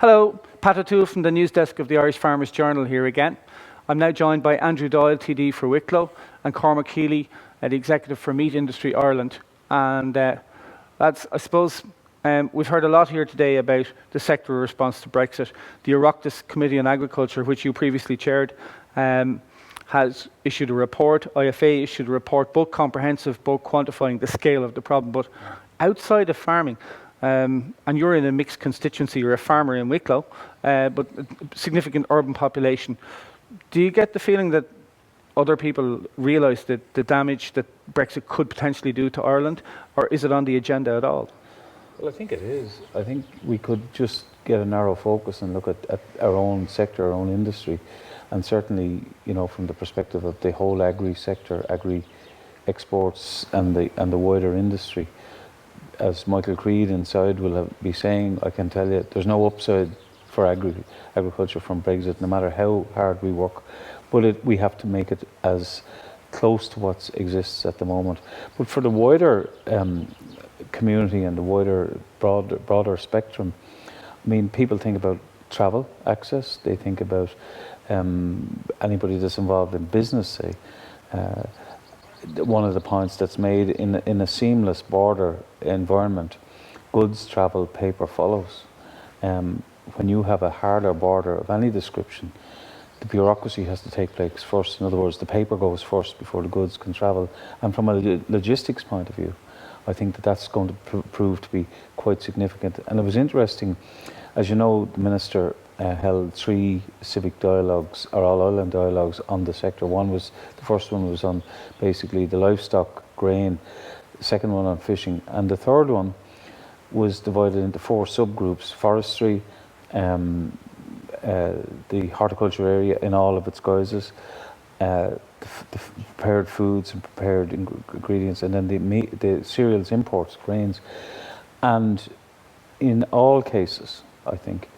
Hello, Pat O'Toole from the news desk of the Irish Farmers Journal here again. I'm now joined by Andrew Doyle, TD for Wicklow, and Cormac Healy, the Executive for Meat Industry Ireland. And lads, I suppose we've heard a lot here today about the sector response to Brexit. The Oireachtas Committee on Agriculture, which you previously chaired, has issued a report. IFA issued a report, both comprehensive, both quantifying the scale of the problem. But outside of farming, and you're in a mixed constituency, you're a farmer in Wicklow, but a significant urban population. Do you get the feeling that other people realise that the damage that Brexit could potentially do to Ireland, or is it on the agenda at all? Well, I think it is. I think we could just get a narrow focus and look at our own sector, our own industry, and certainly, you know, from the perspective of the whole agri sector, agri exports, and the wider industry. As Michael Creed inside will be saying, I can tell you, there's no upside for agriculture from Brexit, no matter how hard we work. But we have to make it as close to what exists at the moment. But for the wider community and the wider, broader spectrum, I mean, people think about travel access. They think about anybody that's involved in business, say. One of the points that's made in a seamless border environment, goods travel, paper follows. When you have a harder border of any description, the bureaucracy has to take place first. In other words, the paper goes first before the goods can travel. And from a logistics point of view, I think that's going to prove to be quite significant. And it was interesting, as you know, the Minister held 3 civic dialogues, or all-island dialogues on the sector. The first one was on basically the livestock, grain, the second one on fishing, and the third one was divided into 4 subgroups: forestry, the horticulture area in all of its guises, the prepared foods and prepared ingredients, and then the cereals, imports, grains. And in all cases, I think,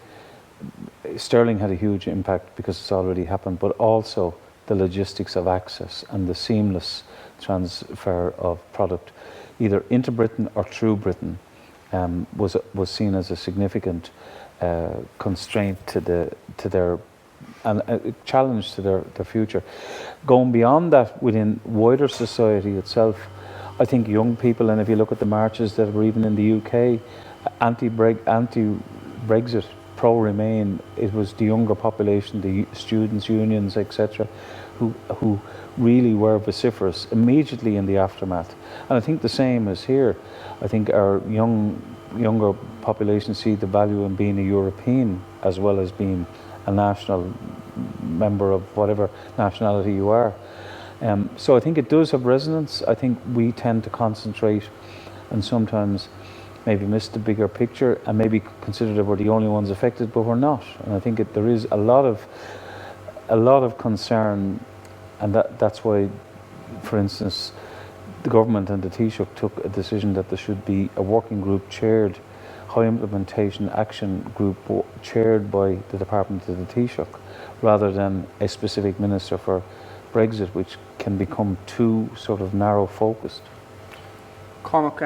sterling had a huge impact because it's already happened, but also the logistics of access and the seamless transfer of product either into Britain or through Britain was seen as a significant constraint to their and a challenge to their future. Going beyond that, within wider society itself, I think young people, and if you look at the marches that were even in the UK, anti-Brexit, pro-Remain, it was the younger population, the students' unions, etc., who really were vociferous immediately in the aftermath. And I think the same is here. I think our younger population see the value in being a European as well as being a national member of whatever nationality you are. So I think it does have resonance. I think we tend to concentrate and sometimes maybe miss the bigger picture and maybe consider that we're the only ones affected, but we're not. And I think there is a lot of concern, and that's why, for instance, the government and the Taoiseach took a decision that there should be a working group chaired, high implementation action group chaired by the department of the Taoiseach, rather than a specific minister for Brexit, which can become too sort of narrow focused. Cormac,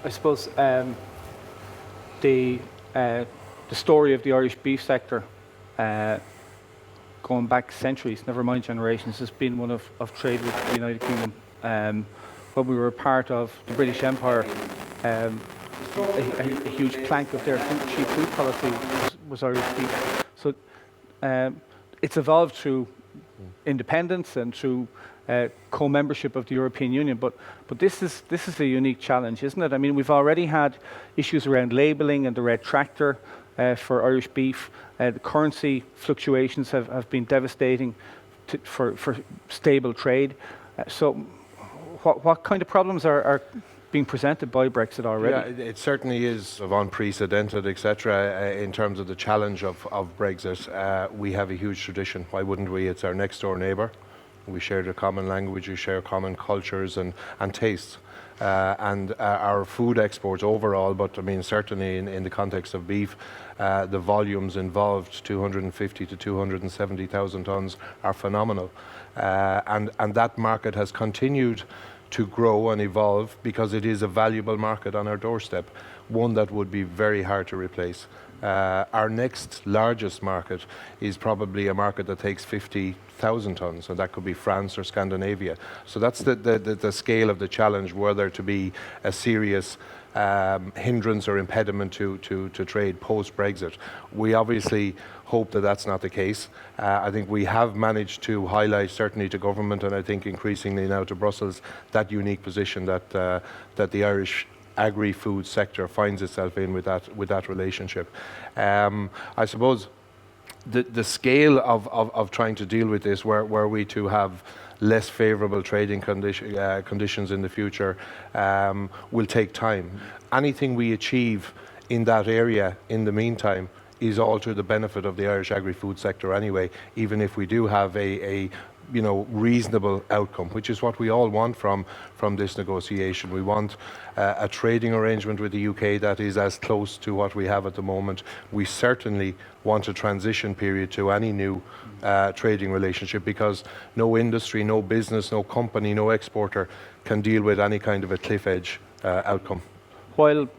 I suppose the story of the Irish beef sector going back centuries, never mind generations, has been one of trade with the United Kingdom. When we were part of the British Empire, a huge plank of their cheap food policy was Irish beef. So it's evolved through independence and through co-membership of the European Union, but this is a unique challenge, isn't it? I mean, we've already had issues around labelling and the red tractor for Irish beef. The currency fluctuations have been devastating for stable trade. So what kind of problems are being presented by Brexit already? Yeah, it certainly is of unprecedented, etc. In terms of the challenge of Brexit. We have a huge tradition. Why wouldn't we? It's our next door neighbour. We share a common language, we share common cultures and tastes. And our food exports overall, but I mean certainly in the context of beef, the volumes involved, 250 to 270,000 tonnes, are phenomenal. And that market has continued to grow and evolve because it is a valuable market on our doorstep. one that would be very hard to replace. Our next largest market is probably a market that takes 50,000 tonnes, and that could be France or Scandinavia. So that's the scale of the challenge, were there to be a serious hindrance or impediment to trade post-Brexit. We obviously hope that that's not the case. I think we have managed to highlight, certainly to government, and I think increasingly now to Brussels, that unique position that the Irish agri-food sector finds itself in with that relationship. I suppose the scale of trying to deal with this, were we to have less favourable trading conditions in the future, will take time. Anything we achieve in that area in the meantime is all to the benefit of the Irish agri-food sector anyway, even if we do have a reasonable outcome, which is what we all want from this negotiation. We want a trading arrangement with the UK that is as close to what we have at the moment. We certainly want a transition period to any new trading relationship, because no industry, no business, no company, no exporter can deal with any kind of a cliff edge outcome. While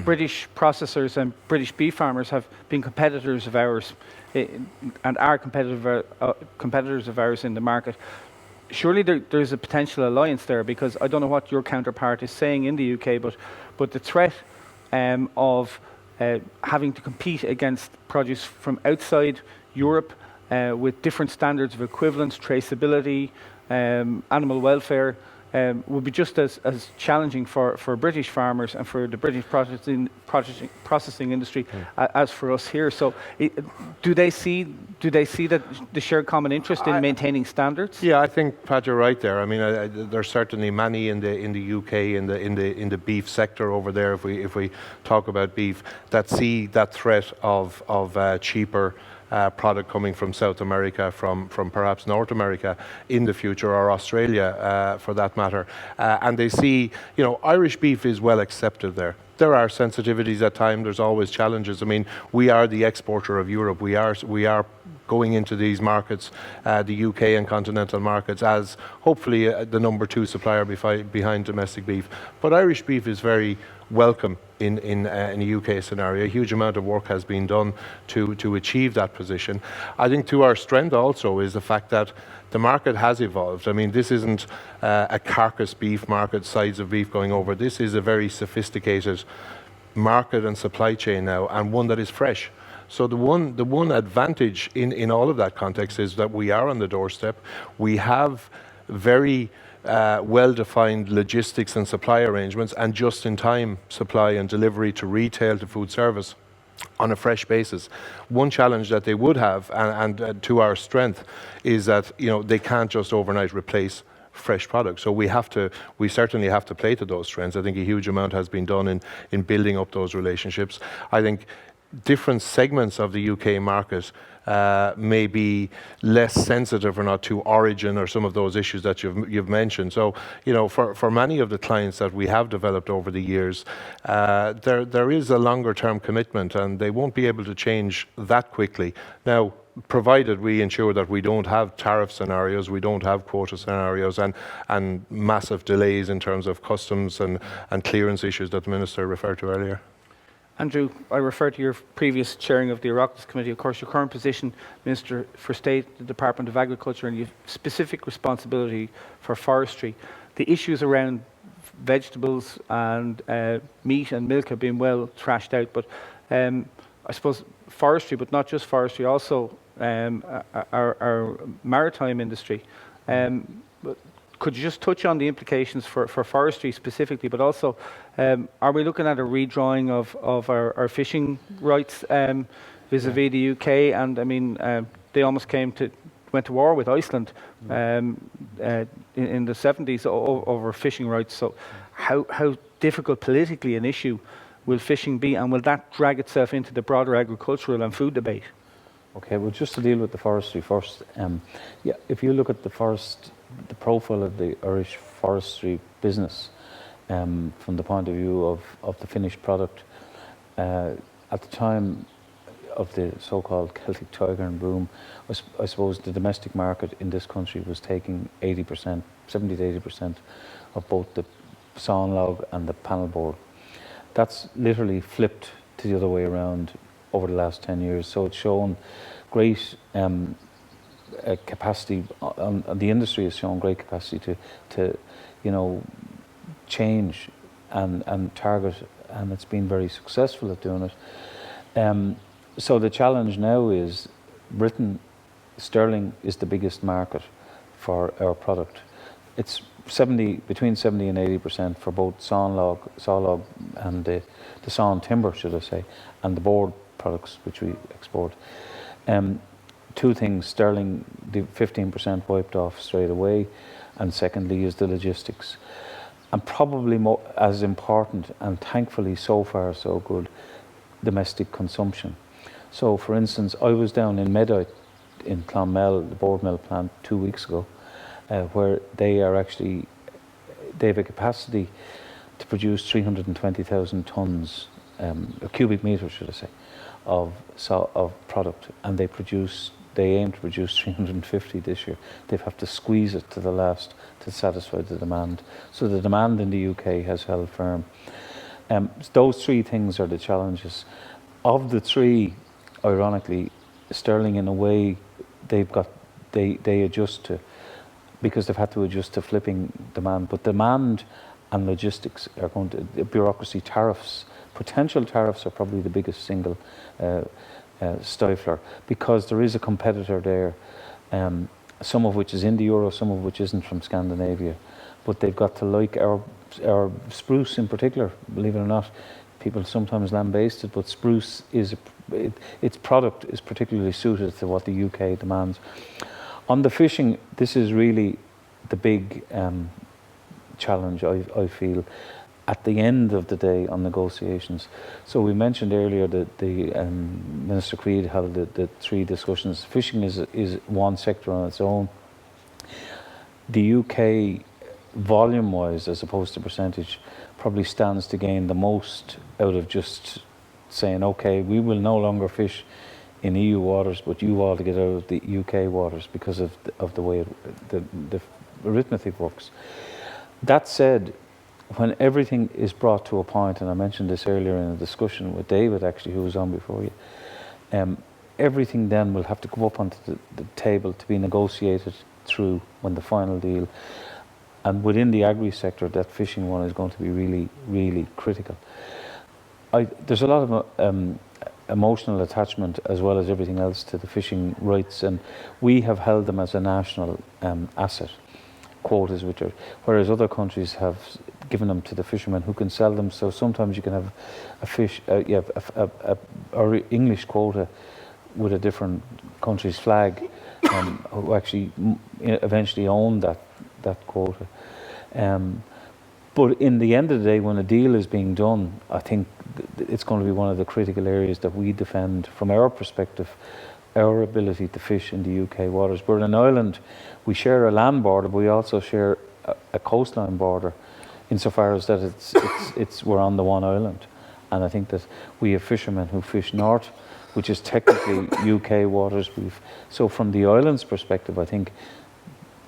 British processors and British beef farmers have been competitors of ours, and are competitors of ours in the market, surely there's a potential alliance there, because I don't know what your counterpart is saying in the UK, but the threat of having to compete against produce from outside Europe with different standards of equivalence, traceability, animal welfare, would be just as challenging for British farmers and for the British processing industry as for us here. So, do they see that the shared common interest in maintaining standards? Yeah, I think, Pat, you're right there. I mean, there's certainly many in the UK in the beef sector over there. If we talk about beef, that see that threat of cheaper product coming from South America, from perhaps North America in the future, or Australia for that matter, and they see, Irish beef is well accepted there. There are sensitivities at times. There's always challenges. I mean, we are the exporter of Europe. We are going into these markets, the UK and continental markets, as hopefully the number 2 supplier behind domestic beef. But Irish beef is very welcome in a UK scenario. A huge amount of work has been done to achieve that position. I think to our strength also is the fact that the market has evolved. I mean, this isn't a carcass beef market, sides of beef going over. This is a very sophisticated market and supply chain now, and one that is fresh. So the one advantage in all of that context is that we are on the doorstep. We have very well-defined logistics and supply arrangements, and just-in-time supply and delivery to retail, to food service, on a fresh basis. One challenge that they would have, and to our strength, is that they can't just overnight replace fresh products. So we certainly have to play to those trends. I think a huge amount has been done in building up those relationships. I think different segments of the UK market may be less sensitive or not to origin or some of those issues that you've mentioned. So, for many of the clients that we have developed over the years, there is a longer term commitment, and they won't be able to change that quickly. Now, provided we ensure that we don't have tariff scenarios, we don't have quota scenarios, and massive delays in terms of customs and clearance issues that the Minister referred to earlier. Andrew, I refer to your previous chairing of the Oireachtas Committee. Of course, your current position, Minister for State, the Department of Agriculture, and you have specific responsibility for forestry. The issues around vegetables and meat and milk have been well thrashed out, but I suppose forestry, but not just forestry, also our maritime industry. Could you just touch on the implications for forestry specifically, but also are we looking at a redrawing of our fishing rights vis-a-vis the UK? And I mean, they almost went to war with Iceland in the 70s over fishing rights. So how difficult politically an issue will fishing be, and will that drag itself into the broader agricultural and food debate? Okay, well, just to deal with the forestry first, if you look at the profile of the Irish forestry business from the point of view of the finished product, at the time of the so-called Celtic Tiger and boom, I suppose the domestic market in this country was taking 70 to 80% of both the sawn log and the panel board. That's literally flipped to the other way around over the last 10 years. So it's shown great capacity, the industry has shown great capacity to change and target, and it's been very successful at doing it. So the challenge now is Britain, sterling is the biggest market for our product. It's between 70 and 80% for both sawlog and the sawn timber, should I say, and the board products which we export. Two things: sterling, the 15% wiped off straight away, and secondly is the logistics. And probably more as important, and thankfully so far so good, domestic consumption. So for instance, I was down in MII in Clonmel, the board mill plant, 2 weeks ago, where they have a capacity to produce 320,000 tonnes, cubic metres should I say, of product, and they aim to produce 350 this year. They have to squeeze it to the last to satisfy the demand. So the demand in the UK has held firm. Those three things are the challenges. Of the three, ironically, sterling in a way they adjust to, because they've had to adjust to flipping demand. But demand and logistics are going to, bureaucracy, tariffs, potential tariffs are probably the biggest single stifler, because there is a competitor there, some of which is in the euro, some of which isn't, from Scandinavia, but they've got to like our spruce in particular. Believe it or not, people sometimes lambaste it, but spruce its product is particularly suited to what the UK demands. On the fishing, this is really the big challenge I feel at the end of the day on negotiations. So we mentioned earlier that the Minister Creed held the three discussions. Fishing is one sector on its own. The UK, volume-wise, as opposed to percentage, probably stands to gain the most out of just saying, okay, we will no longer fish in EU waters, but you all to get out of the UK waters, because of the way the arithmetic works. That said, when everything is brought to a point, and I mentioned this earlier in a discussion with David, actually, who was on before you, everything then will have to go up onto the table to be negotiated through when the final deal. And within the agri sector, that fishing one is going to be really, really critical. There's a lot of emotional attachment, as well as everything else, to the fishing rights, and we have held them as a national asset, quotas, whereas other countries have given them to the fishermen who can sell them. So sometimes you can have a fish, or English quota with a different country's flag, who actually eventually own that quota. But in the end of the day, when a deal is being done, I think it's going to be one of the critical areas that we defend from our perspective, our ability to fish in the UK waters. We're an island, we share a land border, but we also share a coastline border, insofar as that we're on the one island. And I think that we have fishermen who fish north, which is technically UK waters. So from the island's perspective, I think,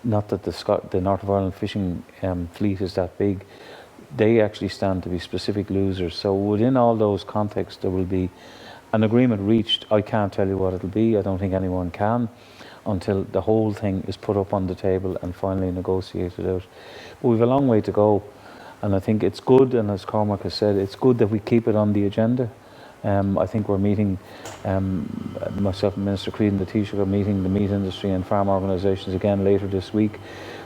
not that the North of Ireland fishing fleet is that big, they actually stand to be specific losers. So within all those contexts, there will be an agreement reached. I can't tell you what it'll be. I don't think anyone can, until the whole thing is put up on the table and finally negotiated out. But we've a long way to go, and I think it's good, and as Cormac has said, it's good that we keep it on the agenda. I think we're meeting, myself and Minister Creed and the Taoiseach are meeting the meat industry and farm organisations again later this week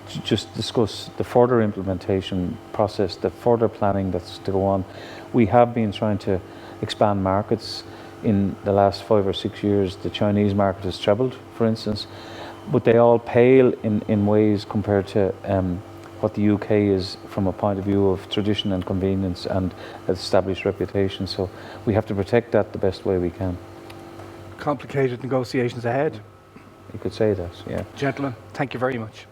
to just discuss the further implementation process, the further planning that's to go on. We have been trying to expand markets. In the last 5 or 6 years, the Chinese market has trebled, for instance, but they all pale in ways compared to what the UK is from a point of view of tradition and convenience and established reputation. So we have to protect that the best way we can. Complicated negotiations ahead. You could say that, yeah. Gentlemen, thank you very much.